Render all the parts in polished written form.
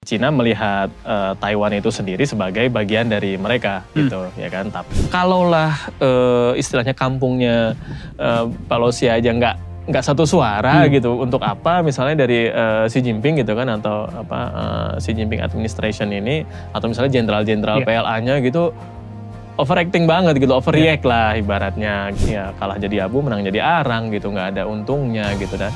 Cina melihat Taiwan itu sendiri sebagai bagian dari mereka gitu ya kan. Tapi kalaulah istilahnya kampungnya Pelosi aja nggak satu suara gitu, untuk apa misalnya dari Xi Jinping gitu kan, atau apa Xi Jinping administration ini, atau misalnya jenderal-jenderal PLA-nya gitu overacting banget gitu, overreact lah ibaratnya, ya kalah jadi abu menang jadi arang gitu, nggak ada untungnya gitu dah.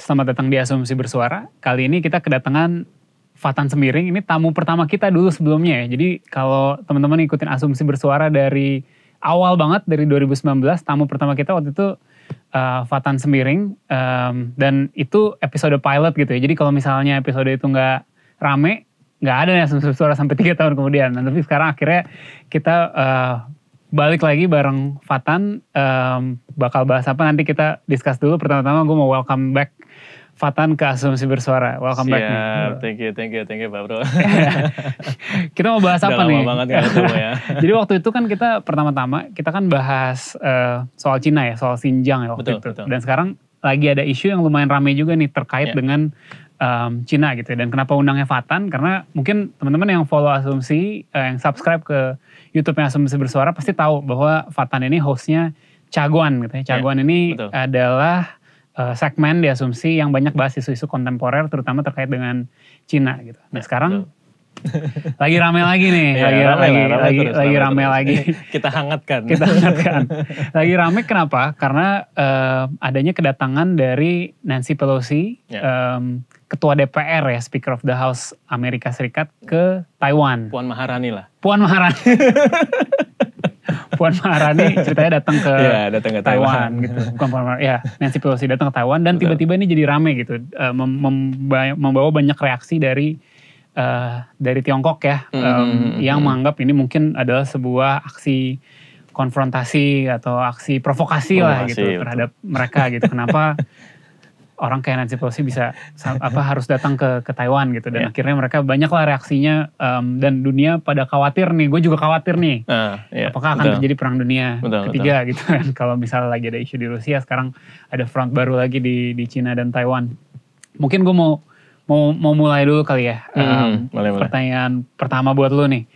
Selamat datang di Asumsi Bersuara. Kali ini kita kedatangan Fatan Sembiring. Ini tamu pertama kita dulu sebelumnya ya. Jadi kalau teman-teman ikutin Asumsi Bersuara dari awal banget, dari 2019, tamu pertama kita waktu itu Fatan Sembiring. Dan itu episode pilot gitu ya. Jadi kalau misalnya episode itu nggak rame, nggak ada nih Asumsi Bersuara sampai 3 tahun kemudian. Nah, tapi sekarang akhirnya kita balik lagi bareng Fatan. Bakal bahas apa nanti kita discuss dulu. Pertama-tama gue mau welcome back Fatan ke Asumsi Bersuara. Welcome back nih. Thank you Pak Bro. Kita mau bahas apa nih? Udah lama banget gak ketemu ya. Jadi waktu itu kan kita pertama-tama kita kan bahas soal Cina ya, soal Xinjiang ya waktu itu. Dan sekarang lagi ada isu yang lumayan ramai juga nih terkait dengan Cina gitu. Dan kenapa undangnya Fatan? Karena mungkin teman-teman yang follow Asumsi, yang subscribe ke YouTube-nya Asumsi Bersuara pasti tahu bahwa Fatan ini hostnya Caguan gitu ya. Caguan ini adalah segmen di Asumsi yang banyak bahas isu-isu kontemporer, terutama terkait dengan Cina gitu. Nah sekarang lagi rame lagi nih, lagi rame lagi. Kita hangatkan. Lagi rame kenapa? Karena adanya kedatangan dari Nancy Pelosi, Ketua DPR ya, Speaker of the House Amerika Serikat ke Taiwan. Puan Maharani lah. Puan Maharani ceritanya datang ke Taiwan gitu. Bukan Puan Maharani, ya Nancy Pelosi datang ke Taiwan dan tiba-tiba ini jadi rame gitu. Membawa banyak reaksi dari Tiongkok ya. Yang menganggap ini mungkin adalah sebuah aksi konfrontasi atau aksi provokasi lah gitu terhadap mereka gitu. Kenapa orang kayak Nancy Pelosi bisa harus datang ke Taiwan gitu, dan akhirnya mereka banyak lah reaksinya, dan dunia pada khawatir nih, gue juga khawatir nih, apakah akan terjadi perang dunia ketiga gitu kan, kalau misalnya lagi ada isu di Rusia, sekarang ada front baru lagi di Cina dan Taiwan. Mungkin gue mau mulai dulu kali ya. Pertanyaan pertama buat lu nih,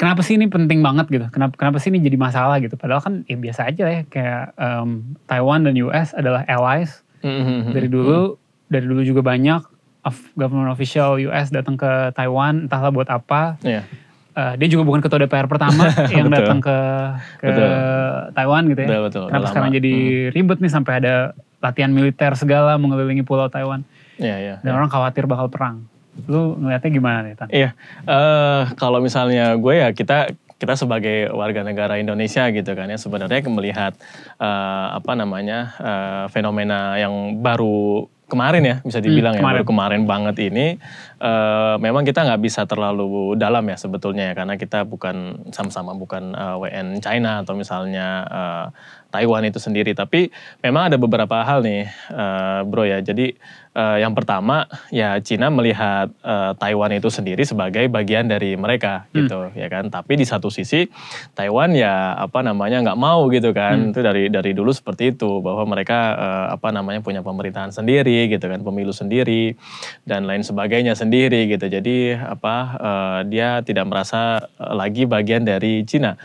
kenapa sih ini penting banget gitu, kenapa sih ini jadi masalah gitu, padahal kan biasa aja ya, kayak Taiwan dan US adalah allies. Dari dulu juga banyak government official US datang ke Taiwan, entahlah buat apa. Dia juga bukan ketua DPR pertama yang datang ke Taiwan gitu ya. Kenapa sekarang jadi ribet nih sampai ada latihan militer segala mengelilingi pulau Taiwan. Dan orang khawatir bakal perang. Lu ngeliatnya gimana nih, Tan? Kalau misalnya gue ya kita sebagai warga negara Indonesia gitu kan ya, sebenarnya melihat fenomena yang baru kemarin ya, bisa dibilang baru kemarin banget ini, memang kita nggak bisa terlalu dalam ya sebetulnya ya, karena kita sama-sama bukan WN China atau misalnya Taiwan itu sendiri, tapi memang ada beberapa hal nih bro ya. Jadi yang pertama ya, Cina melihat Taiwan itu sendiri sebagai bagian dari mereka gitu ya kan, tapi di satu sisi Taiwan ya nggak mau gitu kan. Itu dari dulu seperti itu, bahwa mereka punya pemerintahan sendiri gitu kan, pemilu sendiri dan lain sebagainya sendiri gitu. Jadi dia tidak merasa lagi bagian dari Cina.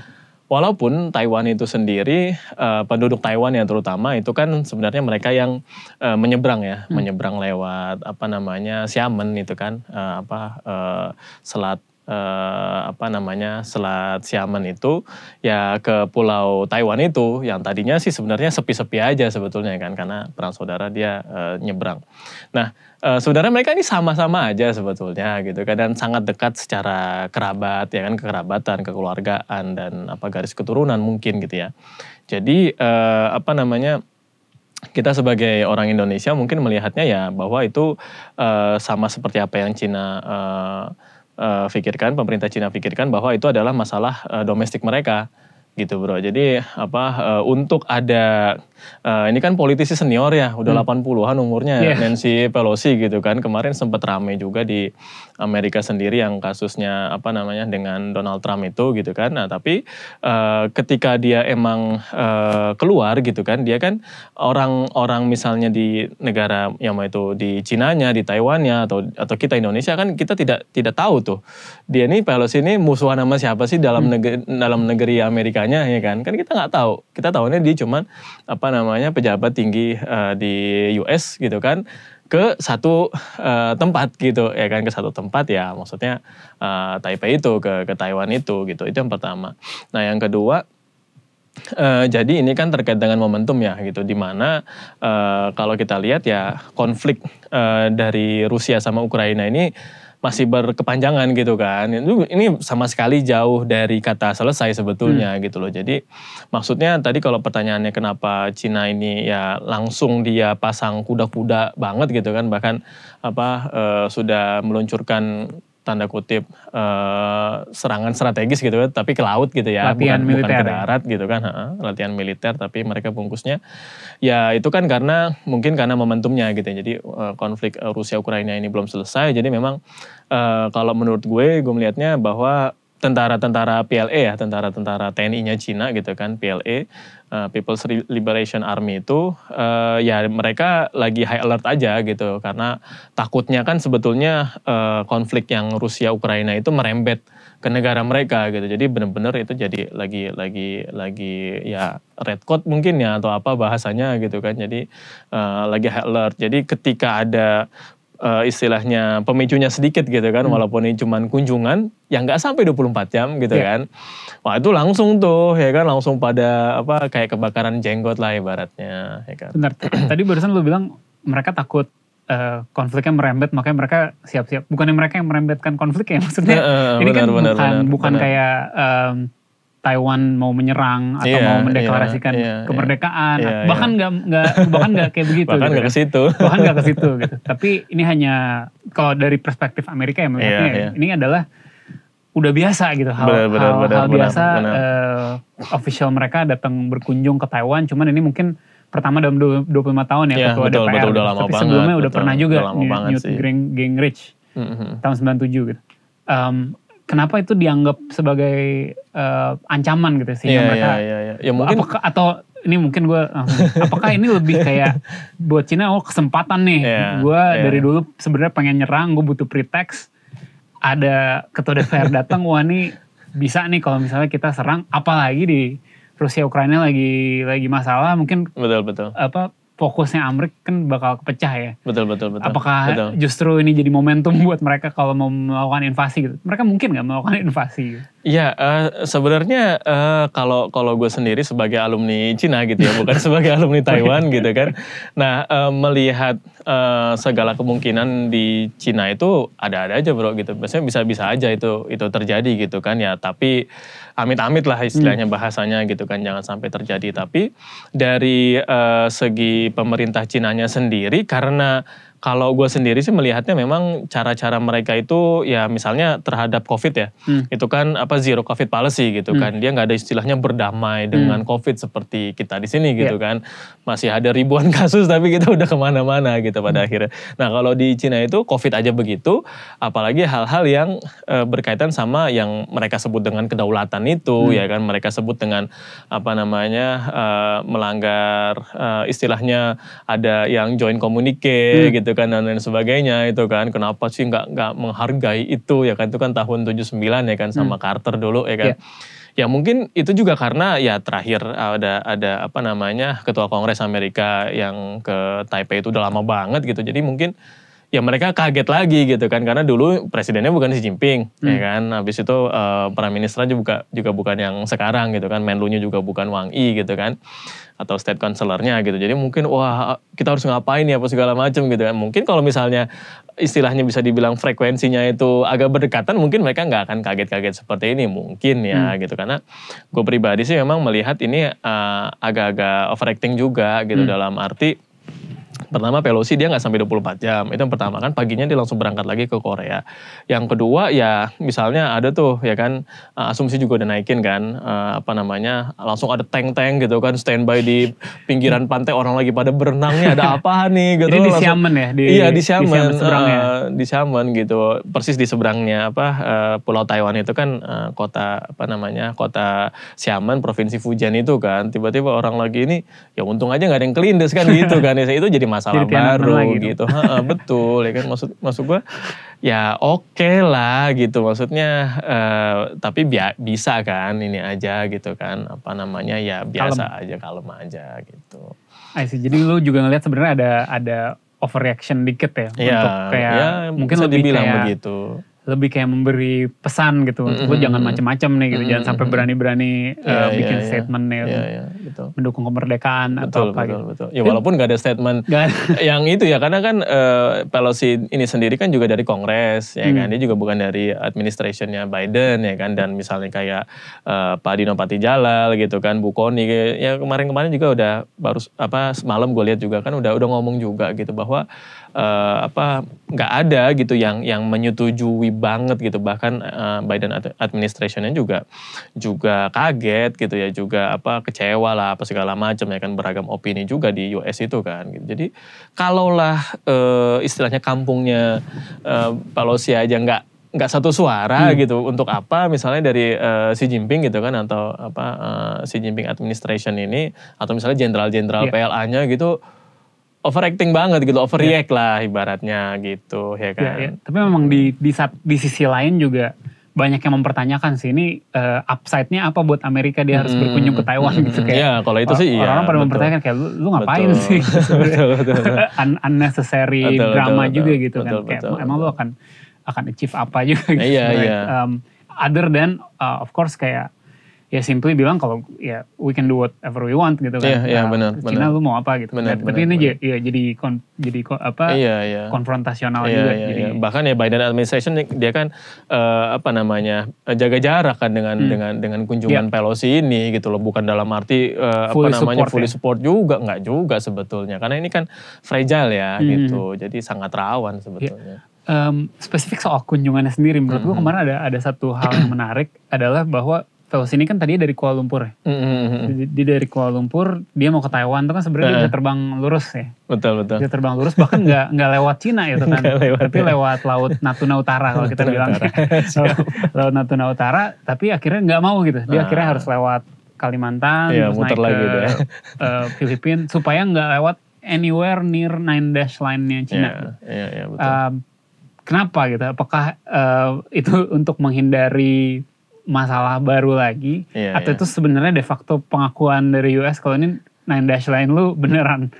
Walaupun Taiwan itu sendiri, penduduk Taiwan yang terutama itu kan sebenarnya mereka yang menyeberang ya, menyeberang lewat Xiamen itu kan, selat Selat Xiamen itu ya ke pulau Taiwan itu, yang tadinya sih sebenarnya sepi-sepi aja sebetulnya kan, karena perang saudara dia nyebrang. Nah sebenarnya mereka ini sama-sama aja sebetulnya gitu kan, dan sangat dekat secara kerabat ya kan, kekerabatan, kekeluargaan dan garis keturunan mungkin gitu ya. Jadi kita sebagai orang Indonesia mungkin melihatnya ya bahwa itu sama seperti apa yang Cina pikirkan, pemerintah Cina pikirkan, bahwa itu adalah masalah domestik mereka gitu bro. Jadi untuk ada ini kan politisi senior ya, udah 80-an umurnya Nancy Pelosi gitu kan. Kemarin sempat rame juga di Amerika sendiri yang kasusnya apa namanya dengan Donald Trump itu gitu kan. Nah tapi ketika dia emang keluar gitu kan, dia kan orang misalnya di negara yang itu di Cinanya, di Taiwannya atau kita Indonesia kan kita tidak tahu tuh dia nih Pelosi ini musuhan sama siapa sih dalam negeri Amerikanya ya kan kita nggak tahu. Kita tahunya dia cuman apa namanya pejabat tinggi di US gitu kan ke satu tempat gitu ya kan, ke satu tempat ya maksudnya Taipei itu ke Taiwan itu gitu. Itu yang pertama. Nah yang kedua jadi ini kan terkait dengan momentum ya gitu, dimana kalau kita lihat ya konflik dari Rusia sama Ukraina ini masih berkepanjangan gitu kan. Ini sama sekali jauh dari kata selesai sebetulnya gitu loh. Jadi maksudnya tadi kalau pertanyaannya kenapa Cina ini ya langsung dia pasang kuda-kuda banget gitu kan, bahkan sudah meluncurkan tanda kutip serangan strategis gitu kan, tapi ke laut gitu ya, bukan ke darat gitu kan, latihan militer tapi mereka bungkusnya ya itu kan mungkin karena momentumnya gitu ya. Jadi konflik Rusia Ukraina ini belum selesai, jadi memang kalau menurut gue melihatnya bahwa tentara-tentara PLA ya, tentara-tentara TNI-nya Cina gitu kan, PLA, People's Liberation Army itu ya mereka lagi high alert aja gitu, karena takutnya kan sebetulnya konflik yang Rusia Ukraina itu merembet ke negara mereka gitu. Jadi benar-benar itu jadi lagi ya red code mungkin ya atau apa bahasanya gitu kan. Jadi lagi high alert. Jadi ketika ada istilahnya pemicunya sedikit gitu kan, walaupun ini cuman kunjungan yang nggak sampai 24 jam gitu kan. Wah itu langsung tuh ya kan, langsung pada kayak kebakaran jenggot lah ibaratnya ya kan. Benar, tadi barusan lu bilang mereka takut konfliknya merembet, makanya mereka siap-siap. Bukannya mereka yang merembetkan konflik ya, maksudnya ini bukan kayak Taiwan mau menyerang atau mau mendeklarasikan kemerdekaan, bahkan nggak kayak begitu. Bahkan nggak gitu ke situ. Bahkan nggak ke situ gitu. Tapi ini hanya kalau dari perspektif Amerika ya melihatnya ini adalah udah biasa gitu, hal biasa. Official mereka datang berkunjung ke Taiwan, cuman ini mungkin pertama dalam 25 tahun ya ketua DPR. Betul, udah lama tapi banget, sebelumnya udah pernah juga Newt Gingrich tahun 97 gitu. Kenapa itu dianggap sebagai ancaman gitu sehingga mereka ya mungkin atau ini mungkin gue apakah ini lebih kayak buat Cina kesempatan nih gue dari dulu sebenarnya pengen nyerang, gue butuh pretext, ada ketua DPR datang, wah nih bisa nih kalau misalnya kita serang, apalagi di Rusia Ukraina lagi masalah, mungkin betul fokusnya Amerika kan bakal kepecah ya. Betul. Apakah justru ini jadi momentum buat mereka kalau mau melakukan invasi gitu? Mereka mungkin nggak melakukan invasi? Iya, sebenarnya kalau gue sendiri sebagai alumni Cina gitu ya, bukan sebagai alumni Taiwan gitu kan. Nah, melihat segala kemungkinan di Cina itu ada-ada aja bro gitu. Biasanya bisa-bisa aja itu terjadi gitu kan ya. Tapi amit-amit lah istilahnya bahasanya gitu kan, jangan sampai terjadi. Tapi dari segi pemerintah Cinanya sendiri, karena kalau gue sendiri sih melihatnya memang cara-cara mereka itu ya misalnya terhadap COVID ya, itu kan zero COVID policy gitu kan, dia nggak ada istilahnya berdamai dengan COVID seperti kita di sini gitu kan, masih ada ribuan kasus tapi kita udah kemana-mana gitu pada akhirnya. Nah kalau di Cina itu COVID aja begitu, apalagi hal-hal yang berkaitan sama yang mereka sebut dengan kedaulatan itu ya kan, mereka sebut dengan melanggar istilahnya ada yang joint communique gitu kan dan lain sebagainya itu kan, kenapa sih nggak menghargai itu ya kan, itu kan tahun 79 ya kan sama Carter dulu ya kan. Ya mungkin itu juga karena ya terakhir ada ketua Kongres Amerika yang ke Taipei itu udah lama banget gitu, jadi mungkin ya mereka kaget lagi gitu kan, karena dulu presidennya bukan Xi Jinping ya kan, habis itu prime ministernya juga bukan yang sekarang gitu kan, Menlunya juga bukan Wang Yi gitu kan, atau state counselornya gitu. Jadi mungkin wah kita harus ngapain ya apa segala macam gitu kan. Mungkin kalau misalnya istilahnya bisa dibilang frekuensinya itu agak berdekatan, mungkin mereka nggak akan kaget-kaget seperti ini mungkin ya gitu. Karena gue pribadi sih memang melihat ini agak-agak overacting juga gitu, dalam arti Pertama Pelosi dia nggak sampai 24 jam, itu yang pertama kan, paginya dia langsung berangkat lagi ke Korea. Yang kedua ya misalnya ada tuh ya kan, asumsi juga udah naikin kan, langsung ada tank-tank gitu kan, standby di pinggiran pantai, orang lagi pada berenang nih, ada apa nih gitu. Jadi di Xiamen ya? Iya di Xiamen, di Xiamen gitu, persis di seberangnya Pulau Taiwan itu kan kota Xiamen, provinsi Fujian itu kan, tiba-tiba orang lagi ini, ya untung aja nggak ada yang kelindes kan gitu kan, itu jadi masalah baru gitu. Betul ya kan, maksud gue ya oke lah gitu, maksudnya tapi bisa kan ini aja gitu kan, ya biasa aja, kalem aja gitu. Jadi lu juga ngeliat sebenarnya ada overreaction dikit ya, untuk kayak mungkin lebih kayak begitu. Lebih kayak memberi pesan gitu, untuk lu jangan macem-macem nih gitu, jangan sampai berani-berani bikin statement mendukung kemerdekaan atau apa gitu. Betul. Ya walaupun gak ada statement yang itu ya, karena kan Pelosi ini sendiri kan juga dari Kongres ya kan, dia juga bukan dari administrationnya Biden ya kan, dan misalnya kayak Pak Dino Patijalal gitu kan, Bu Kony ya kemarin juga udah semalam gue lihat juga kan udah ngomong juga gitu bahwa nggak ada gitu yang menyetujui banget gitu, bahkan Biden administrationnya juga kaget gitu ya, juga kecewa lah apa segala macam ya kan, beragam opini juga di US itu kan gitu. Jadi kalaulah istilahnya kampungnya Pelosi aja nggak satu suara gitu, untuk apa misalnya dari Xi Jinping gitu kan, atau Xi Jinping administration ini, atau misalnya jenderal-jenderal PLA-nya gitu overacting banget gitu, overreact lah ibaratnya gitu ya kan. Tapi memang di sisi lain juga banyak yang mempertanyakan sih, ini upside-nya apa buat Amerika dia harus berkunjung ke Taiwan gitu kayak. Iya, kalau itu sih orang pada mempertanyakan kayak lu ngapain sih? Betul. Unnecessary drama juga gitu kan. Kayak emang lu akan achieve apa juga gitu. Iya. Other than of course kayak ya simply bilang kalau ya we can do whatever we want gitu kan. Iya, benar. Cina lu mau apa gitu. Tapi ini jadi konfrontasional juga. Iya. Bahkan ya Biden administration dia kan jaga jarak kan dengan kunjungan Pelosi ini gitu loh, bukan dalam arti fully support juga, enggak juga sebetulnya. Karena ini kan fragile ya gitu. Jadi sangat rawan sebetulnya. Spesifik soal kunjungannya sendiri, menurut gue kemarin ada satu hal yang menarik adalah bahwa Pelosi ini kan tadinya dari Kuala Lumpur ya. Dia dari Kuala Lumpur, dia mau ke Taiwan, itu kan sebenarnya dia bisa terbang lurus ya. Betul. Dia terbang lurus, bahkan nggak lewat Cina gitu kan. Tapi lewat Laut Natuna Utara kalau kita bilang. Laut Natuna Utara, tapi akhirnya nggak mau gitu. Dia akhirnya harus lewat Kalimantan, terus naik ke Filipina, supaya nggak lewat anywhere near 9 dash line-nya Cina. Iya, betul. Kenapa gitu? Apakah itu untuk menghindari masalah baru lagi, atau itu sebenarnya de facto pengakuan dari US kalau ini 9 dash line lu beneran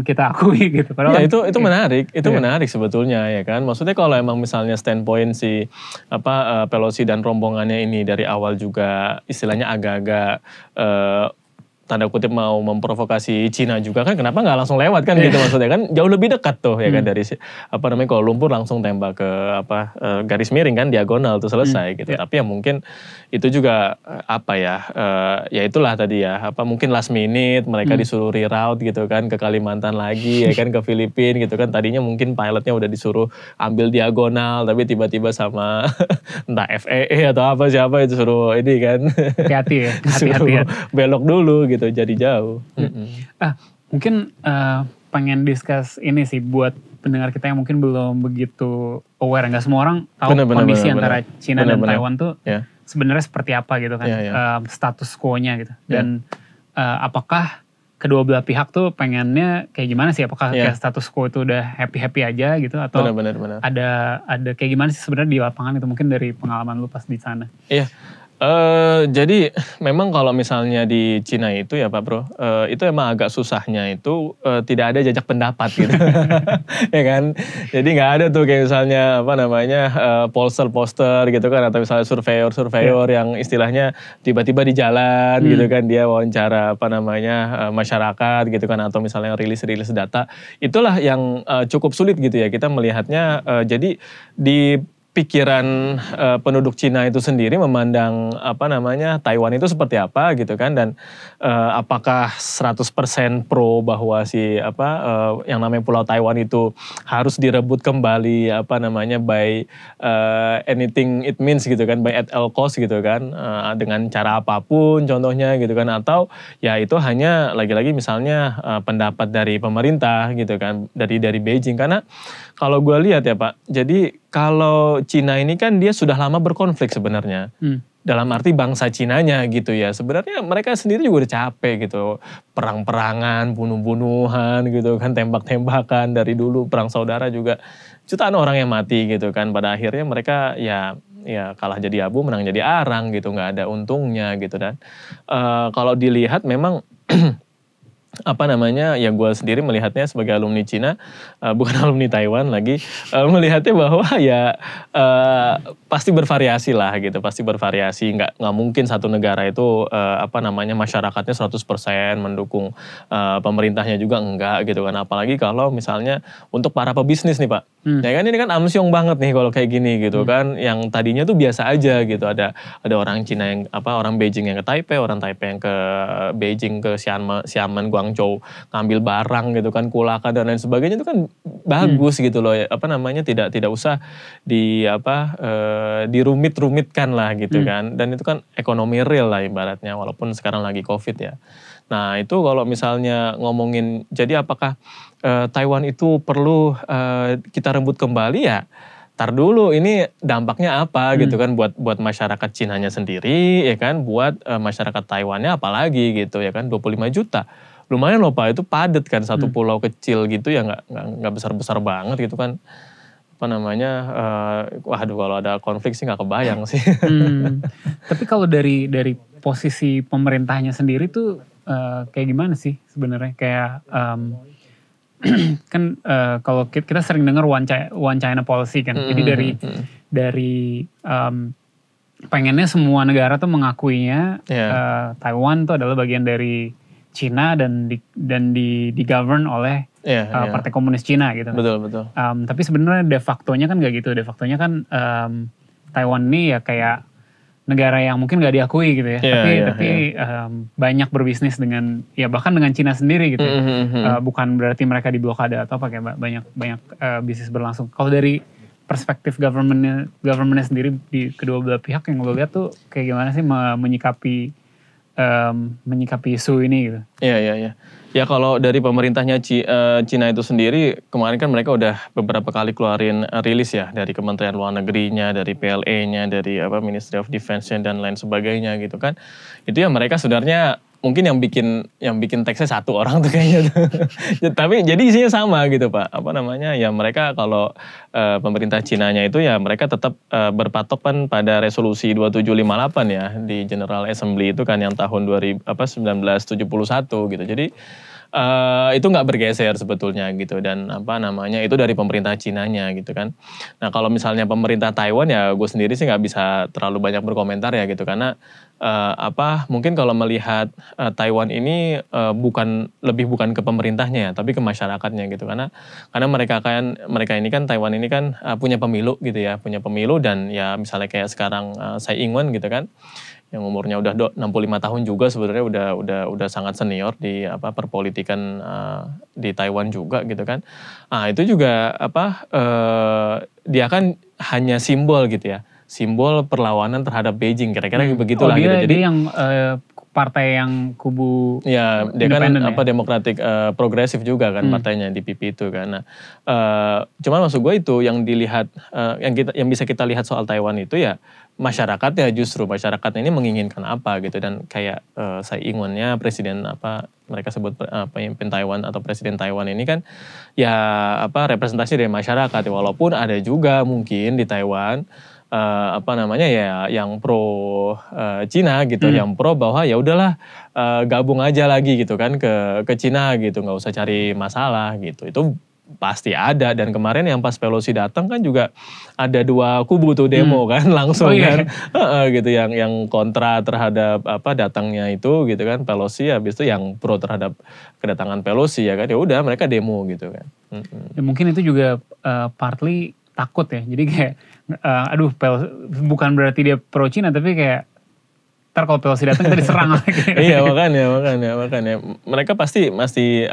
kita akui gitu. Padahal itu menarik, menarik sebetulnya ya kan. Maksudnya kalau emang misalnya standpoint si Pelosi dan rombongannya ini dari awal juga istilahnya agak-agak tanda kutip mau memprovokasi Cina juga kan, kenapa nggak langsung lewat kan gitu, maksudnya kan jauh lebih dekat tuh ya kan, dari Kuala Lumpur langsung tembak ke garis miring kan, diagonal tuh selesai gitu. Tapi ya mungkin itu juga ya itulah tadi ya, mungkin last minute mereka disuruh reroute gitu kan ke Kalimantan lagi ya kan, ke Filipina gitu kan. Tadinya mungkin pilotnya udah disuruh ambil diagonal, tapi tiba-tiba sama entah FAA atau siapa itu suruh ini kan, hati-hati belok dulu gitu, jadi jauh. Mungkin pengen discuss ini sih buat pendengar kita yang mungkin belum begitu aware, nggak semua orang tahu kondisi antara Cina dan Taiwan tuh sebenarnya seperti apa gitu kan, status quo-nya gitu. Dan apakah kedua belah pihak tuh pengennya kayak gimana sih? Apakah kayak status quo itu udah happy aja gitu, atau ada kayak gimana sih sebenarnya di lapangan itu, mungkin dari pengalaman lu pas di sana? Iya. Jadi memang kalau misalnya di Cina itu ya Pak Bro, itu emang agak susahnya itu tidak ada jajak pendapat gitu. Ya kan, jadi nggak ada tuh kayak misalnya poster gitu kan, atau misalnya surveyor yang istilahnya tiba-tiba di jalan gitu kan, dia wawancara masyarakat gitu kan, atau misalnya rilis data. Itulah yang cukup sulit gitu ya kita melihatnya. Jadi di pikiran penduduk Cina itu sendiri memandang Taiwan itu seperti apa gitu kan, dan apakah 100% pro bahwa yang namanya Pulau Taiwan itu harus direbut kembali by anything it means gitu kan, by at all cost gitu kan, dengan cara apapun contohnya gitu kan, atau ya itu hanya lagi-lagi misalnya pendapat dari pemerintah gitu kan, dari Beijing. Karena kalau gue lihat ya Pak, jadi kalau Cina ini kan dia sudah lama berkonflik sebenarnya. Dalam arti bangsa Cinanya gitu ya. Sebenarnya mereka sendiri juga udah capek gitu. Perang-perangan, bunuh-bunuhan gitu kan, tembak-tembakan dari dulu, perang saudara juga. Jutaan orang yang mati gitu kan. Pada akhirnya mereka ya kalah jadi abu, menang jadi arang gitu. Nggak ada untungnya gitu. Dan kalau dilihat memang ya gue sendiri melihatnya sebagai alumni Cina, bukan alumni Taiwan lagi, melihatnya bahwa ya pasti bervariasi lah gitu, pasti bervariasi, nggak mungkin satu negara itu masyarakatnya 100% mendukung pemerintahnya juga enggak gitu kan, apalagi kalau misalnya untuk para pebisnis nih Pak, ya kan ini kan amsyong banget nih kalau kayak gini gitu kan, yang tadinya tuh biasa aja gitu, ada orang Cina yang orang Beijing yang ke Taipei, orang Taipei yang ke Beijing, ke Xiamen, Guangzhou, ngambil barang gitu kan, Kulaka dan lain sebagainya, itu kan bagus gitu loh, tidak usah dirumit-rumitkan lah gitu kan, dan itu kan ekonomi real lah ibaratnya, walaupun sekarang lagi COVID ya. Nah itu kalau misalnya ngomongin, jadi apakah Taiwan itu perlu kita rebut kembali ya? Tar dulu, ini dampaknya apa gitu kan buat masyarakat Cinanya sendiri ya kan, buat masyarakat Taiwannya apalagi gitu ya kan, 25 juta. Lumayan loh Pak, itu padat kan, satu pulau kecil gitu ya, nggak besar-besar banget gitu kan. Waduh kalau ada konflik sih nggak kebayang sih. Tapi kalau dari posisi pemerintahnya sendiri tuh kayak gimana sih sebenarnya? Kayak kan kalau kita sering dengar one China policy kan. Jadi dari pengennya semua negara tuh mengakuinya Taiwan tuh adalah bagian dari Cina dan di govern oleh Partai Komunis Cina gitu. Betul. Tapi sebenarnya de factonya kan nggak gitu. De factonya kan Taiwan ini ya kayak negara yang mungkin nggak diakui gitu ya. Tapi banyak berbisnis dengan bahkan dengan Cina sendiri gitu. Bukan berarti mereka diblokade atau apa, kayak banyak bisnis berlangsung. Kalau dari perspektif governmentnya sendiri di kedua belah pihak, yang lo lihat tuh kayak gimana sih menyikapi isu ini gitu? Iya. Ya kalau dari pemerintahnya Cina itu sendiri, kemarin kan mereka udah beberapa kali keluarin rilis ya, dari Kementerian Luar Negerinya, dari PLA-nya, dari Ministry of Defense-nya dan lain sebagainya gitu kan. Itu ya mereka sebenarnya mungkin yang bikin teksnya satu orang tuh kayaknya tuh. Tapi jadi isinya sama gitu Pak. Ya mereka kalau pemerintah Cinanya itu ya mereka tetap berpatok kan pada resolusi 2758 ya di General Assembly itu kan, yang tahun 1971 gitu. Jadi itu nggak bergeser sebetulnya gitu, dan itu dari pemerintah Cinanya gitu kan. Nah kalau misalnya pemerintah Taiwan ya gue sendiri sih nggak bisa terlalu banyak berkomentar ya gitu, karena mungkin kalau melihat Taiwan ini bukan ke pemerintahnya ya, tapi ke masyarakatnya gitu, karena mereka ini kan Taiwan ini kan punya pemilu gitu ya, dan ya misalnya kayak sekarang Tsai Ing-wen gitu kan, yang umurnya udah 65 tahun juga, sebenarnya udah sangat senior di perpolitikan di Taiwan juga gitu kan. Itu juga dia kan hanya simbol gitu ya, simbol perlawanan terhadap Beijing, kira-kira begitulah gitu. Jadi dia yang partai yang kubu ya, dia kan Demokratik Progresif juga kan partainya di PP itu kan. Nah, cuman maksud gue itu yang dilihat, yang bisa kita lihat soal Taiwan itu ya masyarakatnya, justru masyarakatnya ini menginginkan apa gitu, dan kayak Tsai Ing-wennya presiden mereka sebut pemimpin Taiwan atau presiden Taiwan ini kan ya representasi dari masyarakat, walaupun ada juga mungkin di Taiwan yang pro Cina gitu, yang pro bahwa ya udahlah gabung aja lagi gitu kan ke Cina gitu, nggak usah cari masalah gitu. Itu pasti ada, dan kemarin yang pas Pelosi datang kan juga ada dua kubu tuh demo kan langsung kan gitu, yang kontra terhadap datangnya itu gitu kan Pelosi, habis itu yang pro terhadap kedatangan Pelosi ya kan, ya udah mereka demo gitu kan. Ya, mungkin itu juga partly takut ya. Jadi kayak bukan berarti dia pro Cina, tapi kayak ntar kalau Pelosi datang kita diserang lagi. Iya makanya. Mereka pasti masih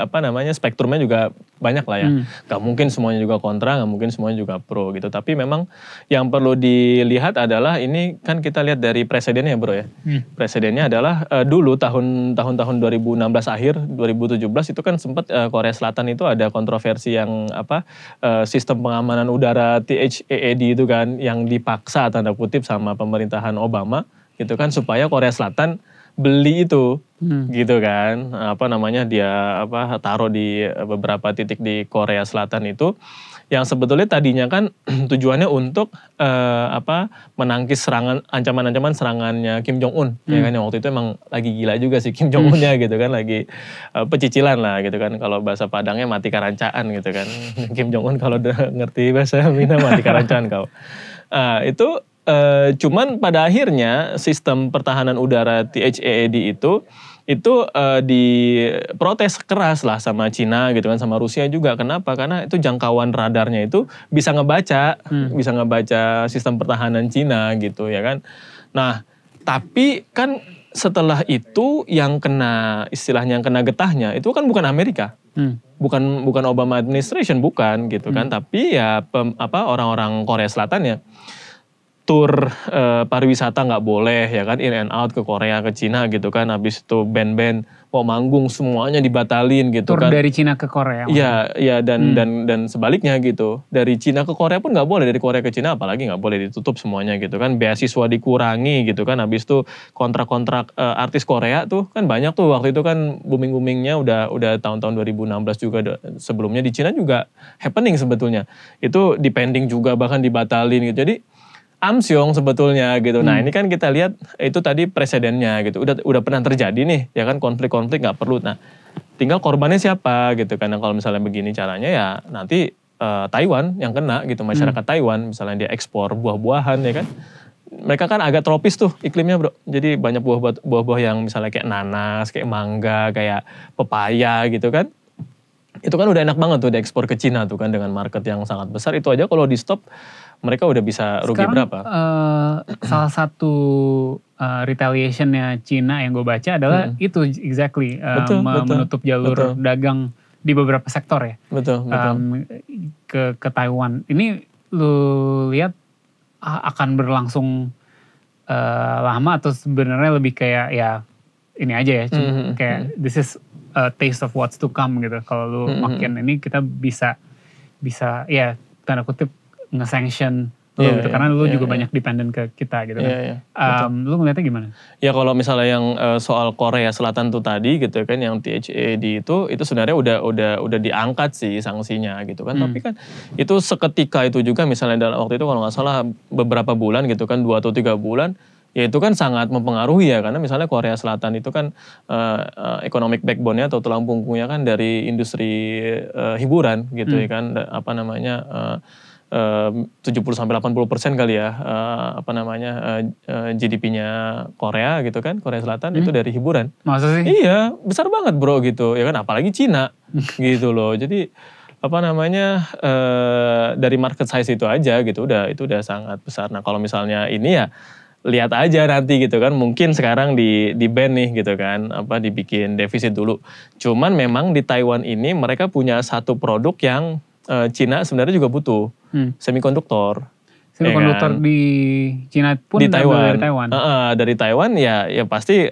spektrumnya juga banyak lah ya. Gak mungkin semuanya juga kontra, gak mungkin semuanya juga pro gitu. Tapi memang yang perlu dilihat adalah ini kan kita lihat dari presidennya bro ya. Presidennya adalah dulu tahun 2016 akhir 2017 itu kan sempat Korea Selatan itu ada kontroversi yang sistem pengamanan udara THAAD itu kan yang dipaksa tanda kutip sama pemerintahan Obama. Gitu kan supaya Korea Selatan beli itu gitu kan dia taruh di beberapa titik di Korea Selatan itu yang sebetulnya tadinya kan tujuannya untuk menangkis ancaman-ancaman serangannya Kim Jong Un ya kan yang waktu itu emang lagi gila juga sih Kim Jong Unnya gitu kan lagi pecicilan lah gitu kan kalau bahasa Padangnya mati karancaan gitu kan Kim Jong Un kalau udah ngerti bahasa Minang mati karancaan kau itu cuman pada akhirnya sistem pertahanan udara THAAD itu diprotes keras lah sama Cina gitu kan sama Rusia juga. Kenapa? Karena itu jangkauan radarnya itu bisa ngebaca sistem pertahanan Cina gitu ya kan. Nah, tapi kan setelah itu yang kena getahnya itu kan bukan Amerika. Bukan Obama administration bukan gitu kan, tapi ya orang-orang Korea Selatan ya. Tur pariwisata nggak boleh ya kan in and out ke Korea ke Cina gitu kan habis itu band-band mau manggung semuanya dibatalin gitu tur kan dari Cina ke Korea iya dan sebaliknya gitu dari Cina ke Korea pun nggak boleh dari Korea ke Cina apalagi nggak boleh ditutup semuanya gitu kan beasiswa dikurangi gitu kan habis itu kontrak-kontrak artis Korea tuh kan banyak tuh waktu itu kan boomingnya udah tahun-tahun 2016 juga sebelumnya di Cina juga happening sebetulnya itu dipending juga bahkan dibatalin gitu jadi amsyong sebetulnya gitu. Nah ini kan kita lihat itu tadi presidennya gitu. Udah pernah terjadi nih ya kan konflik-konflik nggak perlu. Nah tinggal korbannya siapa gitu. Karena kalau misalnya begini caranya ya nanti Taiwan yang kena gitu. Masyarakat Taiwan misalnya dia ekspor buah-buahan ya kan. Mereka kan agak tropis tuh iklimnya bro. Jadi banyak buah-buah yang misalnya kayak nanas, kayak mangga, kayak pepaya gitu kan. Itu kan udah enak banget tuh diekspor ke Cina tuh kan dengan market yang sangat besar. Itu aja kalau di stop mereka udah bisa rugi sekarang, berapa? Salah satu retaliationnya Cina yang gue baca adalah itu exactly menutup jalur dagang di beberapa sektor ya. Betul. Ke Taiwan. Ini lu lihat akan berlangsung lama atau sebenarnya lebih kayak ya ini aja ya. Kayak this is a taste of what's to come gitu. Kalau lu makin ini kita bisa ya tanda kutip nge-sanction lu gitu karena lu juga banyak dependen ke kita gitu kan. Lu ngeliatnya gimana? Ya kalau misalnya yang soal Korea Selatan tuh tadi gitu kan yang THAAD itu sebenarnya udah diangkat sih sanksinya gitu kan. Tapi kan itu seketika itu juga misalnya dalam waktu itu kalau nggak salah beberapa bulan gitu kan 2 atau 3 bulan ya itu kan sangat mempengaruhi ya karena misalnya Korea Selatan itu kan economic backbone-nya atau tulang punggungnya kan dari industri hiburan gitu ya kan 70-80% kali ya GDP-nya Korea gitu kan Korea Selatan itu dari hiburan. Masa sih? Iya besar banget bro gitu ya kan apalagi Cina gitu loh jadi dari market size itu aja gitu itu udah sangat besar. Nah kalau misalnya ini ya lihat aja nanti gitu kan mungkin sekarang di ban nih gitu kan dibikin defisit dulu. Cuman memang di Taiwan ini mereka punya satu produk yang Cina sebenarnya juga butuh semikonduktor. Semikonduktor di Cina pun di Taiwan. Dari Taiwan. Dari Taiwan ya pasti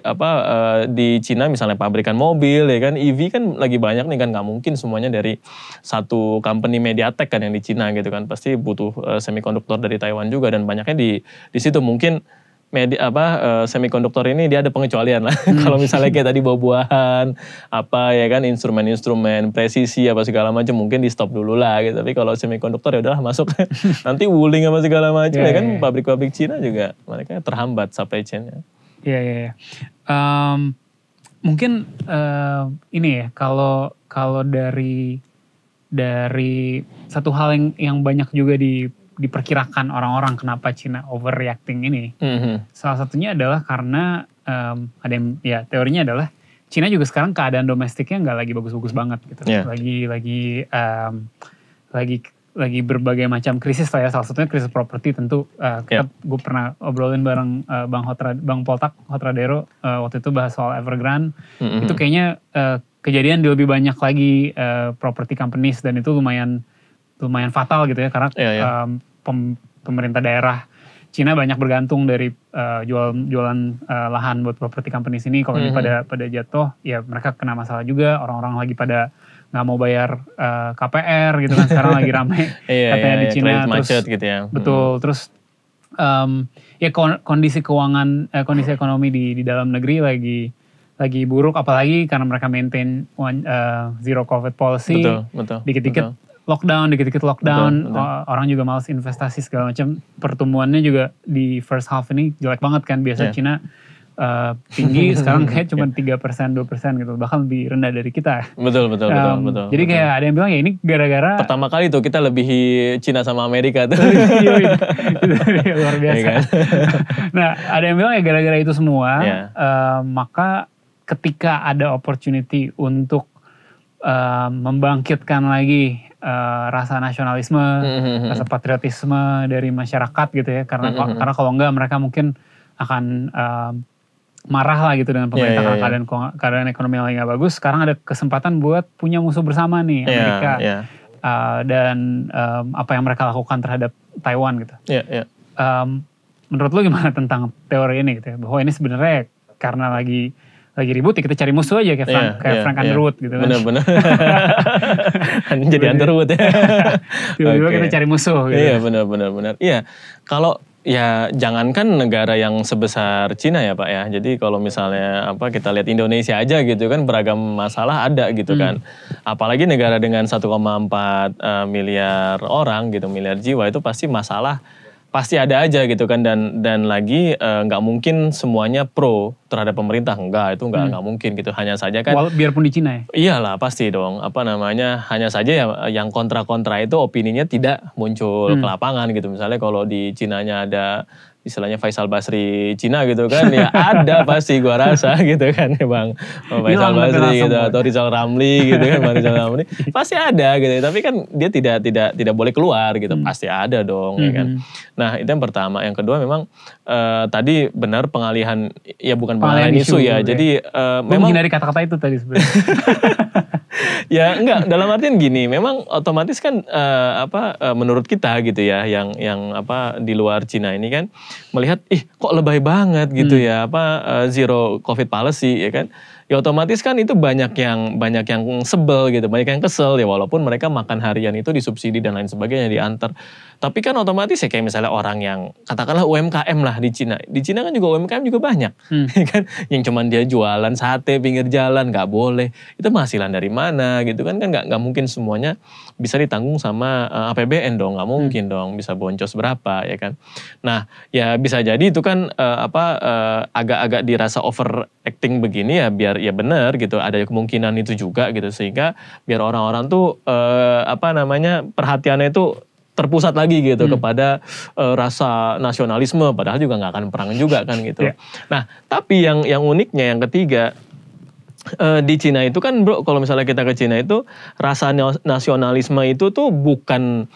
di Cina misalnya pabrikan mobil ya kan EV kan lagi banyak nih kan nggak mungkin semuanya dari satu company MediaTek kan yang di Cina gitu kan pasti butuh semikonduktor dari Taiwan juga dan banyaknya di situ mungkin semikonduktor ini dia ada pengecualian lah. Kalau misalnya kayak tadi buah-buahan, ya kan instrumen-instrumen presisi apa segala macam mungkin di stop dulu lah gitu. Tapi kalau semikonduktor ya udahlah masuk. Nanti wuling apa segala macam ya kan pabrik-pabrik Cina juga mereka terhambat supply chain-nya. Iya. Mungkin ini ya kalau dari satu hal yang banyak juga diperkirakan orang-orang kenapa Cina overreacting ini. Salah satunya adalah karena teorinya adalah Cina juga sekarang keadaan domestiknya nggak lagi bagus-bagus banget gitu. Lagi berbagai macam krisis lah ya. Salah satunya krisis properti tentu. Gue pernah obrolin bareng Bang Poltak Hotradero waktu itu bahas soal Evergrande. Itu kayaknya kejadian di lebih banyak lagi property companies, dan itu lumayan fatal gitu ya, karena pemerintah daerah Cina banyak bergantung dari jualan lahan buat property companies ini. Kalau ini pada jatuh, ya mereka kena masalah juga. Orang-orang lagi pada nggak mau bayar KPR gitu kan, sekarang lagi rame katanya di Cina. Terus macet gitu ya. Betul. Terus ya kondisi keuangan, kondisi ekonomi di dalam negeri lagi buruk, apalagi karena mereka maintain zero COVID policy. Betul. Dikit-dikit lockdown, orang juga malas investasi segala macam. Pertumbuhannya juga di first half ini jelek banget kan. Biasa Cina tinggi, sekarang kayak cuma 3%, 2% gitu. Bahkan lebih rendah dari kita. Betul. Jadi kayak ada yang bilang ya ini gara-gara... Pertama kali tuh kita lebihi Cina sama Amerika tuh. Itu luar biasa. Nah, ada yang bilang ya gara-gara itu semua, maka ketika ada opportunity untuk membangkitkan lagi rasa nasionalisme, rasa patriotisme dari masyarakat gitu ya, karena kalau enggak mereka mungkin akan marah lah gitu dengan pemerintah. Keadaan ekonomi yang lagi gak bagus. Sekarang ada kesempatan buat punya musuh bersama nih, Amerika, dan apa yang mereka lakukan terhadap Taiwan gitu. Menurut lu gimana tentang teori ini gitu ya, bahwa ini sebenarnya karena lagi ribut ya kita cari musuh aja kayak Frank Underwood gitu kan. Bener. Jadi Underwood ya. Tiba-tiba kita cari musuh gitu. Iya benar. Iya, kalau ya jangankan negara yang sebesar Cina ya Pak ya. Jadi kalau misalnya kita lihat Indonesia aja gitu kan, beragam masalah ada gitu kan. Apalagi negara dengan 1,4 miliar orang gitu, miliar jiwa, itu pasti masalah pasti ada aja gitu kan, dan lagi nggak mungkin semuanya pro terhadap pemerintah, nggak mungkin gitu. Hanya saja kan biarpun di Cina ya, iyalah pasti dong, hanya saja ya yang kontra itu opininya tidak muncul ke lapangan gitu. Misalnya kalau di Cinanya ada istilahnya Faisal Basri Cina gitu kan, ya ada pasti gua rasa gitu kan ya Bang Faisal Basri gitu, atau Rizal Ramli gitu kan, Bang Rizal Ramli pasti ada gitu. Tapi kan dia tidak boleh keluar gitu, pasti ada dong ya kan. Nah itu yang pertama. Yang kedua memang tadi benar pengalihan, ya bukan pengalihan isu ya. Jadi memang menghindari kata-kata itu tadi sebenarnya. Ya enggak, dalam artian gini, memang otomatis kan menurut kita gitu ya, yang di luar Cina ini kan melihat kok lebay banget gitu ya, zero COVID policy ya kan. Ya otomatis kan itu banyak yang sebel gitu, banyak yang kesel ya, walaupun mereka makan harian itu disubsidi dan lain sebagainya, diantar. Tapi kan otomatis ya kayak misalnya orang yang katakanlah UMKM lah di Cina. Di Cina kan juga UMKM juga banyak. Kan yang cuman dia jualan sate pinggir jalan nggak boleh. Itu penghasilan dari mana gitu kan nggak mungkin semuanya bisa ditanggung sama APBN dong, nggak mungkin dong bisa boncos berapa ya kan. Nah, ya bisa jadi itu kan agak-agak dirasa overacting begini ya, biar ya benar gitu, ada kemungkinan itu juga gitu, sehingga biar orang-orang tuh perhatiannya itu terpusat lagi gitu kepada rasa nasionalisme, padahal juga nggak akan perang juga kan gitu. Nah, tapi yang uniknya yang ketiga, di Cina itu kan bro, kalau misalnya kita ke Cina itu rasa nasionalisme itu tuh bukan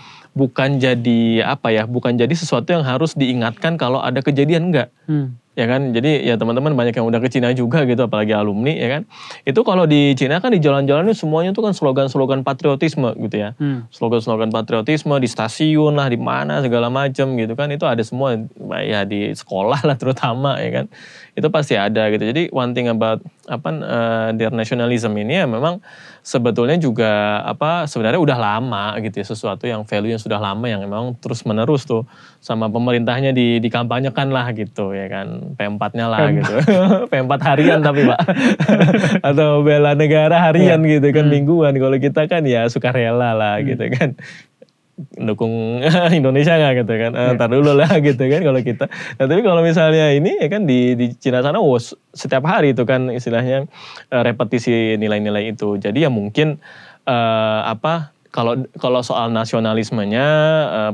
jadi bukan jadi sesuatu yang harus diingatkan kalau ada kejadian, enggak. Ya kan, jadi ya teman-teman banyak yang udah ke Cina juga gitu, apalagi alumni ya kan. Itu kalau di Cina kan di jalan-jalan itu semuanya tuh kan slogan-slogan patriotisme gitu ya. Slogan-slogan patriotisme di stasiun lah, di mana segala macam gitu kan, itu ada semua ya, di sekolah lah terutama ya kan. Itu pasti ada gitu. Jadi one thing about their nationalism ini ya memang sebetulnya juga sebenarnya udah lama gitu ya, sesuatu yang value yang sudah lama yang memang terus menerus tuh sama pemerintahnya dikampanyekan lah gitu ya kan, P4-nya lah gitu. P4 harian tapi Pak. Atau bela negara harian gitu kan, mingguan. Kalau kita kan ya sukarela lah gitu kan. Dukung Indonesia nggak gitu kan, ntar dulu lah gitu kan kalau kita. Nah tapi kalau misalnya ini ya kan di Cina sana setiap hari itu kan istilahnya repetisi nilai-nilai itu. Jadi ya mungkin kalau soal nasionalismenya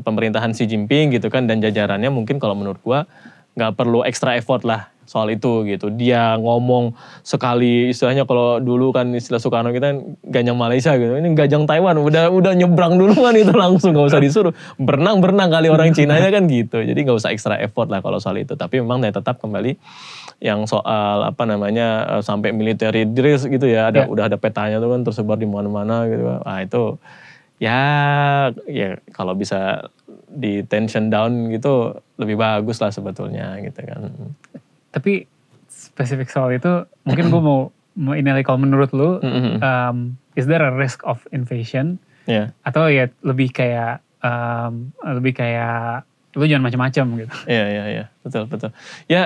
pemerintahan Xi Jinping gitu kan dan jajarannya, mungkin kalau menurut gua nggak perlu extra effort lah soal itu gitu. Dia ngomong sekali, istilahnya kalau dulu kan istilah Soekarno kita gajang Malaysia gitu. Ini gajang Taiwan udah nyebrang duluan itu langsung, nggak usah disuruh. Berenang kali orang Cinanya kan gitu. Jadi nggak usah extra effort lah kalau soal itu. Tapi memang tetap kembali yang soal apa namanya sampai military drills gitu ya, udah ada petanya tuh kan tersebar di mana-mana gitu. Ah itu ya kalau bisa di tension down gitu lebih bagus lah sebetulnya gitu kan. Tapi spesifik soal itu mungkin gue mau ini kalau menurut lu is there a risk of invasion? Atau ya lebih kayak lu jangan macam-macam gitu. Iya, betul. Ya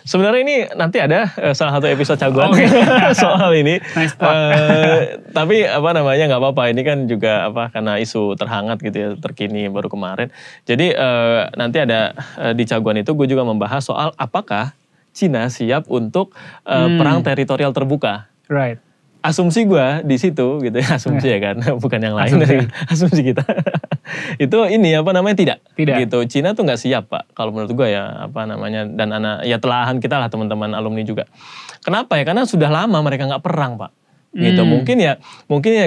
sebenarnya ini nanti ada salah satu episode caguan soal ini. Nice tapi apa namanya nggak apa-apa. Ini kan juga karena isu terhangat gitu ya, terkini baru kemarin. Jadi nanti ada di caguan itu gue juga membahas soal apakah Cina siap untuk perang teritorial terbuka. Right. Asumsi gue di situ gitu ya, asumsi ya kan, bukan yang lain. Asumsi kita. Itu ini tidak gitu. Cina tuh nggak siap Pak kalau menurut gue ya, dan ya telahan kita lah teman-teman alumni juga. Kenapa ya? Karena sudah lama mereka nggak perang Pak. Gitu. Mungkin ya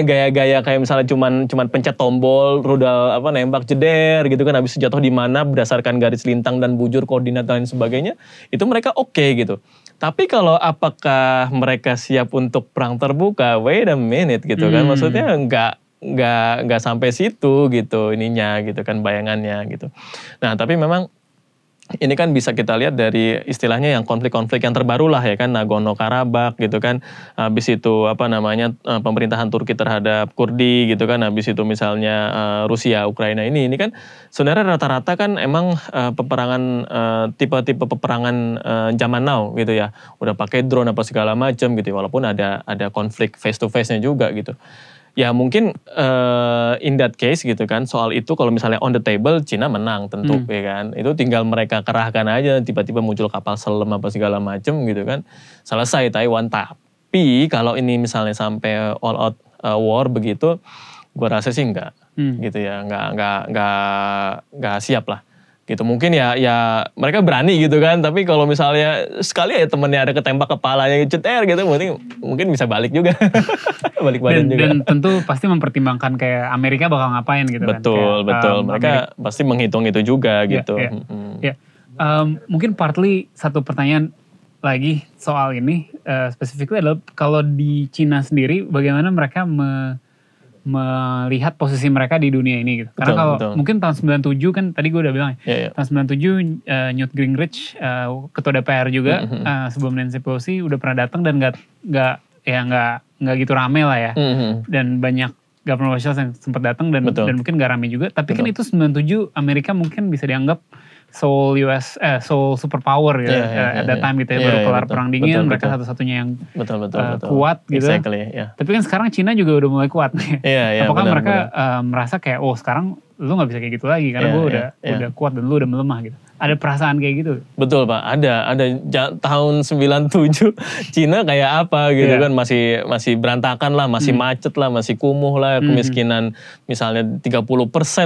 gaya-gaya kayak misalnya cuman pencet tombol, rudal nembak jeder gitu kan, habis jatuh di mana berdasarkan garis lintang dan bujur koordinat dan lain sebagainya, itu mereka oke gitu. Tapi kalau apakah mereka siap untuk perang terbuka? Wait a minute gitu kan. Maksudnya nggak sampai situ gitu ininya gitu kan, bayangannya gitu. Nah tapi memang ini kan bisa kita lihat dari istilahnya yang konflik-konflik yang terbaru lah ya kan, Nagorno-Karabakh gitu kan, habis itu pemerintahan Turki terhadap Kurdi gitu kan, habis itu misalnya Rusia, Ukraina ini kan sebenarnya rata-rata kan emang peperangan tipe-tipe peperangan zaman now gitu ya, udah pakai drone apa segala macam gitu, walaupun ada konflik face to face-nya juga gitu. Ya mungkin in that case gitu kan, soal itu kalau misalnya on the table Cina menang tentu ya kan. Itu tinggal mereka kerahkan aja, tiba-tiba muncul kapal selam apa segala macem gitu kan. Selesai Taiwan. Tapi kalau ini misalnya sampai all out war begitu, gue rasa sih enggak gitu ya, enggak siap lah. Gitu mungkin ya mereka berani gitu kan, tapi kalau misalnya sekali ya temennya ada ketembak kepalanya ceter gitu, mungkin bisa balik juga. Balik badan juga. Dan tentu pasti mempertimbangkan kayak Amerika bakal ngapain gitu betul, kan. Betul, mereka pasti menghitung itu juga gitu. Mungkin partly satu pertanyaan lagi soal ini, specifically adalah kalau di Cina sendiri bagaimana mereka melihat posisi mereka di dunia ini gitu. Karena kalau mungkin tahun 97 kan tadi gue udah bilang tahun 97 Newt Gingrich ketua DPR juga sebelum Nancy Pelosi udah pernah datang dan nggak gitu rame lah ya. Dan banyak government officials yang sempat datang dan mungkin gak rame juga. Tapi kan itu 97 Amerika mungkin bisa dianggap sole superpower gitu at that time gitu ya, baru kelar perang dingin, mereka satu-satunya yang kuat gitu. Tapi kan sekarang Cina juga udah mulai kuat nih. Apakah mereka merasa kayak sekarang lu nggak bisa kayak gitu lagi karena gue udah kuat dan lu udah melemah gitu. Ada perasaan kayak gitu? Betul Pak, ada tahun 97 Cina kayak apa gitu kan, masih berantakan lah, masih macet lah, masih kumuh lah, kemiskinan misalnya 30%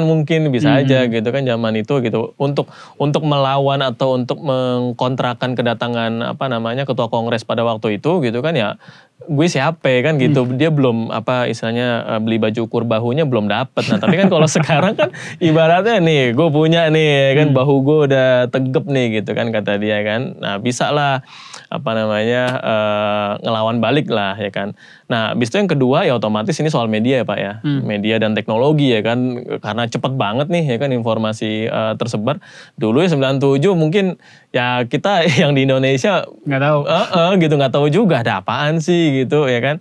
mungkin bisa aja gitu kan zaman itu gitu. Untuk melawan atau untuk mengkontrakan kedatangan ketua kongres pada waktu itu gitu kan ya, gue siapa kan gitu, dia belum istilahnya beli baju ukur bahunya belum dapet. Nah tapi kan kalau sekarang kan ibaratnya nih gue punya nih kan, bahu gue udah tegep nih gitu kan kata dia kan. Nah bisa lah ngelawan balik lah ya kan. Nah habis itu yang kedua ya otomatis ini soal media ya Pak ya, media dan teknologi ya kan, karena cepet banget nih ya kan informasi tersebar. Dulu ya 97 mungkin ya kita yang di Indonesia nggak tahu gitu, nggak tahu juga ada apaan sih gitu ya kan.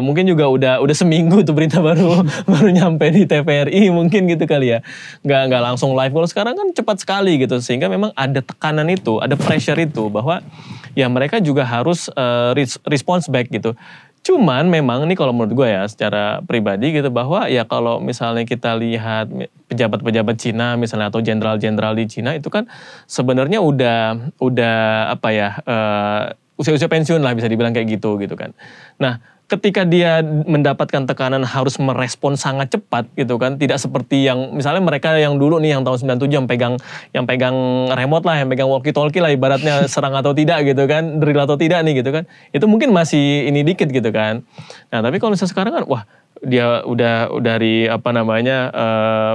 Mungkin juga udah seminggu tuh berita baru nyampe di TVRI mungkin gitu kali ya, nggak langsung live. Kalau sekarang kan cepat sekali gitu, sehingga memang ada tekanan itu, ada pressure itu bahwa ya mereka juga harus response back gitu. Cuman memang ini kalau menurut gue ya secara pribadi gitu, bahwa ya kalau misalnya kita lihat pejabat-pejabat Cina misalnya atau jenderal-jenderal di Cina itu kan sebenarnya udah usia-usia pensiun lah bisa dibilang kayak gitu kan. Nah ketika dia mendapatkan tekanan harus merespon sangat cepat gitu kan, tidak seperti yang misalnya mereka yang dulu nih yang tahun 97 yang pegang remote lah, yang pegang walkie talkie lah ibaratnya serang atau tidak gitu kan, drill atau tidak nih gitu kan, itu mungkin masih ini dikit gitu kan. Nah tapi kalau misalnya sekarang kan wah dia udah dari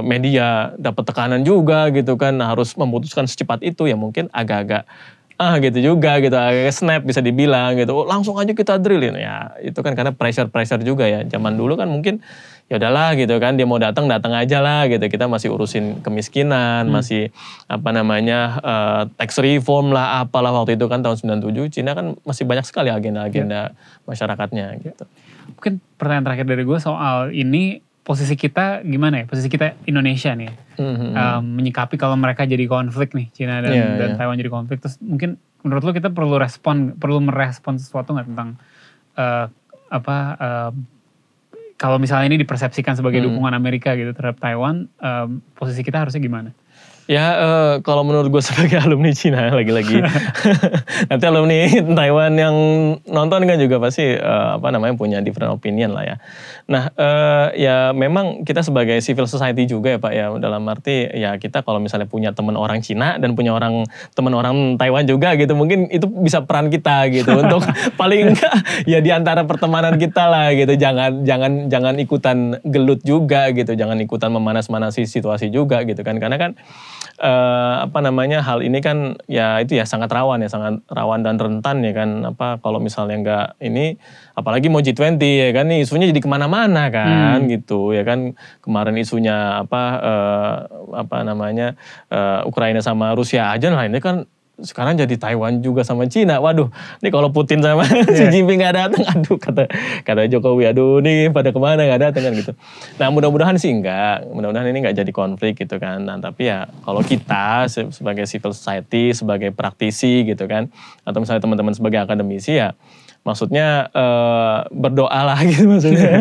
media dapat tekanan juga gitu kan, harus memutuskan secepat itu, ya mungkin agak-agak gitu juga gitu, agak snap bisa dibilang gitu. Oh, langsung aja kita drillin ya. Itu kan karena pressure juga ya. Zaman dulu kan mungkin ya udahlah gitu kan, dia mau datang aja lah gitu. Kita masih urusin kemiskinan, masih tax reform lah apalah waktu itu kan tahun 97. Cina kan masih banyak sekali agenda-agenda masyarakatnya gitu. Mungkin pertanyaan terakhir dari gue soal ini, posisi kita gimana ya? Posisi kita Indonesia nih, menyikapi kalau mereka jadi konflik nih, Cina dan Taiwan jadi konflik. Terus mungkin menurut lo kita perlu merespon sesuatu nggak tentang kalau misalnya ini dipersepsikan sebagai dukungan Amerika gitu terhadap Taiwan, posisi kita harusnya gimana? Ya kalau menurut gue sebagai alumni Cina lagi-lagi, nanti alumni Taiwan yang nonton kan juga pasti punya different opinion lah ya. Nah ya memang kita sebagai civil society juga ya Pak ya, dalam arti ya kita kalau misalnya punya teman orang Cina dan punya teman orang Taiwan juga gitu, mungkin itu bisa peran kita gitu untuk paling enggak ya di antara pertemanan kita lah gitu, jangan ikutan gelut juga gitu, jangan ikutan memanas-manasi situasi juga gitu kan, karena kan hal ini kan ya itu ya sangat rawan dan rentan ya kan, kalau misalnya nggak ini, apalagi mau G20 ya kan, nih isunya jadi kemana-mana kan gitu ya kan. Kemarin isunya Ukraina sama Rusia aja, nah ini kan sekarang jadi Taiwan juga sama Cina. Waduh, ini kalau Putin sama Xi Jinping nggak datang, aduh kata Jokowi, aduh nih pada kemana nggak datang kan gitu. Nah mudah-mudahan sih mudah-mudahan ini nggak jadi konflik gitu kan. Nah tapi ya kalau kita sebagai civil society, sebagai praktisi gitu kan, atau misalnya teman-teman sebagai akademisi ya, maksudnya berdoa lah gitu maksudnya.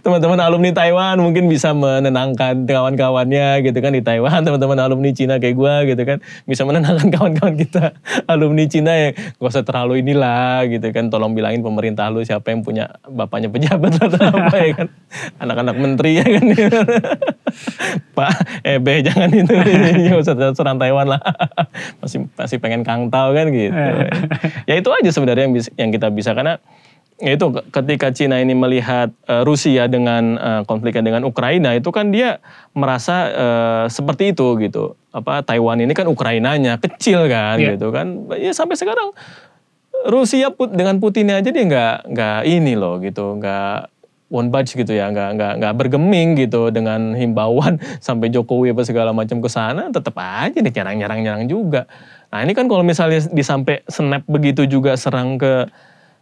Teman-teman alumni Taiwan mungkin bisa menenangkan kawan-kawannya gitu kan di Taiwan. Teman-teman alumni Cina kayak gue gitu kan bisa menenangkan kawan-kawan kita alumni Cina ya, gak usah terlalu inilah gitu kan. Tolong bilangin pemerintah lu siapa yang punya bapaknya pejabat atau apa ya kan. Anak-anak menteri ya kan. Pak, jangan itu, gak usah serang Taiwan lah. Masih pengen kangtau kan gitu. Ya itu aja sebenarnya yang kita bisa, karena ya itu ketika Cina ini melihat Rusia dengan konfliknya dengan Ukraina, itu kan dia merasa seperti itu gitu. Taiwan ini kan Ukrainanya kecil kan gitu kan. Ya sampai sekarang Rusia dengan Putinnya aja dia nggak ini loh gitu, nggak one budge gitu ya, nggak bergeming gitu dengan himbauan sampai Jokowi apa segala macam ke sana, tetap aja nih nyerang juga. Nah ini kan kalau misalnya disampai snap begitu juga serang ke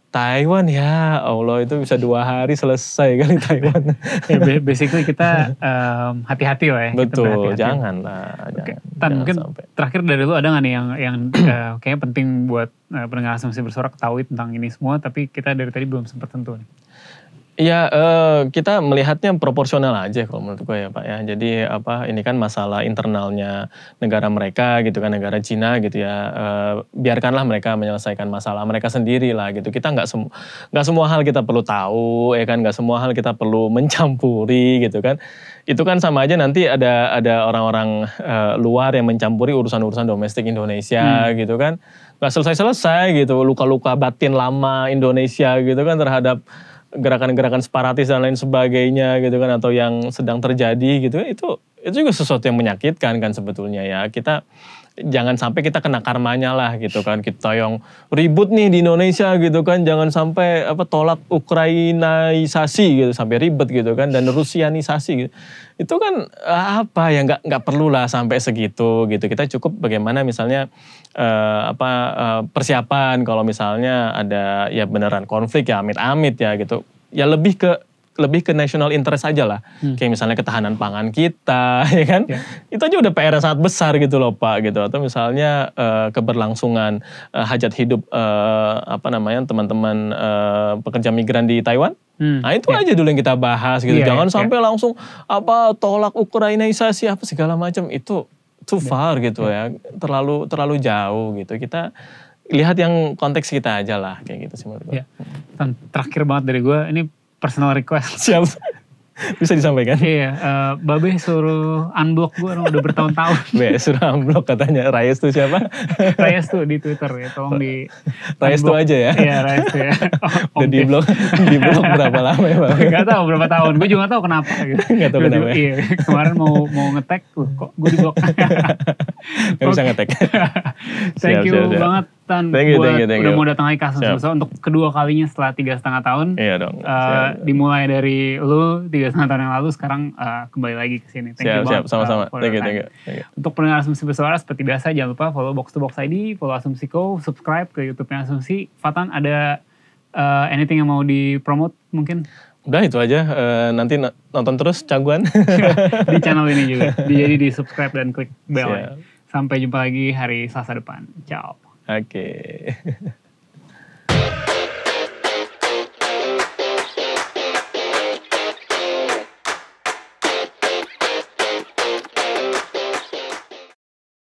Taiwan, ya Allah itu bisa 2 hari selesai kali Taiwan. Basically kita hati-hati lah ya. Betul, jangan lah. Tan, mungkin sampai. Terakhir dari lu ada gak nih yang kayaknya penting buat pendengar Asumsi Bersuara ketahui tentang ini semua, tapi kita dari tadi belum sempat tentu nih. Ya kita melihatnya proporsional aja kalau menurut gue ya Pak ya. Jadi ini kan masalah internalnya negara mereka gitu kan, negara Cina gitu ya. Biarkanlah mereka menyelesaikan masalah mereka sendiri lah gitu. Kita nggak semua hal kita perlu tahu ya kan, nggak semua hal kita perlu mencampuri gitu kan. Itu kan sama aja nanti ada orang-orang luar yang mencampuri urusan-urusan domestik Indonesia gitu kan. Nggak selesai-selesai gitu, luka-luka batin lama Indonesia gitu kan terhadap gerakan-gerakan separatis dan lain sebagainya gitu kan, atau yang sedang terjadi gitu, itu juga sesuatu yang menyakitkan kan sebetulnya ya. Kita jangan sampai kita kena karmanya lah gitu kan, kita yang ribut nih di Indonesia gitu kan, jangan sampai tolak Ukrainaisasi gitu sampai ribet gitu kan, dan Rusianisasi gitu. Itu kan nggak perlu lah sampai segitu gitu. Kita cukup bagaimana misalnya persiapan kalau misalnya ada ya beneran konflik ya amit-amit ya gitu. Ya lebih ke national interest aja lah. Kayak misalnya ketahanan pangan kita ya kan. Itu aja udah PR sangat besar gitu loh Pak gitu. Atau misalnya keberlangsungan hajat hidup teman-teman pekerja migran di Taiwan. Nah itu aja dulu yang kita bahas gitu. Jangan sampai langsung tolak Ukrainaisasi apa segala macam, itu too far gitu ya. Terlalu jauh gitu. Kita lihat yang konteks kita aja lah kayak gitu sih menurut gue. Ya. Terakhir banget dari gue, ini personal request. Siap. Bisa disampaikan? Iya, Babe suruh unblock gue udah bertahun-tahun. Suruh unblock katanya. Rayes tuh siapa? Rayes tuh di Twitter ya, tolong di Rayes tuh aja ya? Iya, Rayes tuh ya. Udah di blok berapa lama ya Bang? Gak tahu berapa tahun, gue juga gak tahu kenapa gitu. Gak tahu kenapa ya? Iya, kemarin mau nge-tag, kok gue di blok. Gak bisa nge-tag. Thank you banget Tan, thank you. Udah mau datang lagi Kasus Besar untuk kedua kalinya setelah 3,5 tahun. Iya dong. Dimulai dari lu 3,5 tahun yang lalu, sekarang kembali lagi ke sini. Thank you banget. Sama-sama. Thank you. Untuk pendengar Asumsi Bersuara, seperti biasa jangan lupa follow Box to Box ID, follow Asumsiko, subscribe ke YouTube-nya Asumsi. Fatan, ada anything yang mau dipromote mungkin? Udah itu aja, nanti nonton terus Caguan. Di channel ini juga, jadi di subscribe dan klik bell. Sampai jumpa lagi hari Selasa depan. Ciao. Oke.